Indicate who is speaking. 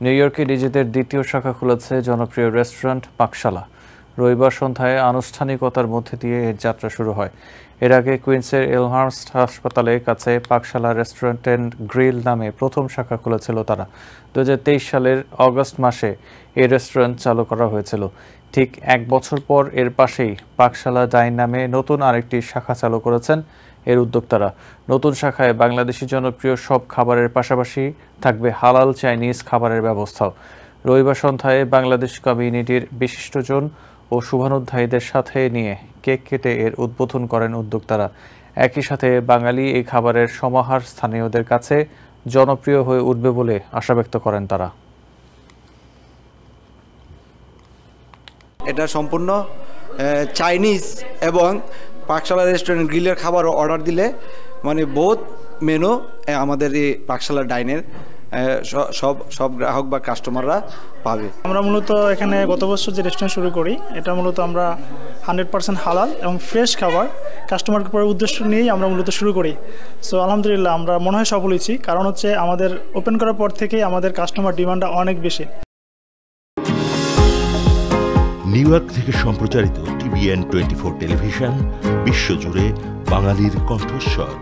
Speaker 1: New ইয়র্কে নিজেদের দ্বিতীয় শাখা খুলেছে জনপ্রিয় রেস্টুরেন্ট পাকশালা। রবিবার সন্ধ্যায় আনুষ্ঠানিকতার মধ্যে দিয়ে এর যাত্রা শুরু হয়। এর আগে কুইন্সের এলমহার্স্ট হাসপাতালের কাছে পাকশালা রেস্টুরেন্ট অ্যান্ড গ্রিল নামে প্রথম শাখা খুলেছিল তারা। 2023 সালের অগস্ট মাসে এই রেস্টুরেন্ট চালু করা হয়েছিল। ঠিক এক বছর পর এর পাশেই পাকশালা ডাইন নামে নতুন আরেকটি শাখা চালু করেছেন এর উদ্যোক্তারা। নতুন শাখায় বাংলাদেশি জনপ্রিয় সব খাবারের পাশাপাশি থাকবে হালাল চাইনিজ খাবারের ব্যবস্থাও। রবিবার সন্ধ্যায় বাংলাদেশ কমিউনিটির বিশিষ্টজন ও শুভানুধ্যায়ীদের সাথে নিয়ে কেক কেটে এর উদ্বোধন করেন উদ্যোক্তারা। একই সাথে বাঙালি এই খাবারের সমাহার স্থানীয়দের কাছে জনপ্রিয় হয়ে উঠবে বলে আশা ব্যক্ত করেন তারা।
Speaker 2: এটা সম্পূর্ণ চাইনিজ এবং পাকশালা রেস্টুরেন্ট গ্রিলের খাবার অর্ডার দিলে মানে বহুত মেনু আমাদের এই পাকশালা ডাইনের সব গ্রাহক বা কাস্টমাররা পাবে।
Speaker 3: আমরা মূলত এখানে গত বছর যে রেস্টুরেন্ট শুরু করি এটা মূলত আমরা 100% হালাল এবং ফ্রেশ খাবার কাস্টমারকে পরে উদ্দেশ্য নিয়েই আমরা মূলত শুরু করি। সো আলহামদুলিল্লাহ আমরা মনে হয় সফল হয়েছি, কারণ হচ্ছে আমাদের ওপেন করার পর থেকেই আমাদের কাস্টমার ডিমান্ডটা অনেক বেশি।
Speaker 4: নিউ ইয়র্ক থেকে সম্প্রচারিত TVN 24 টেলিভিশন বিশ্বজুড়ে বাঙালির কণ্ঠস্বর।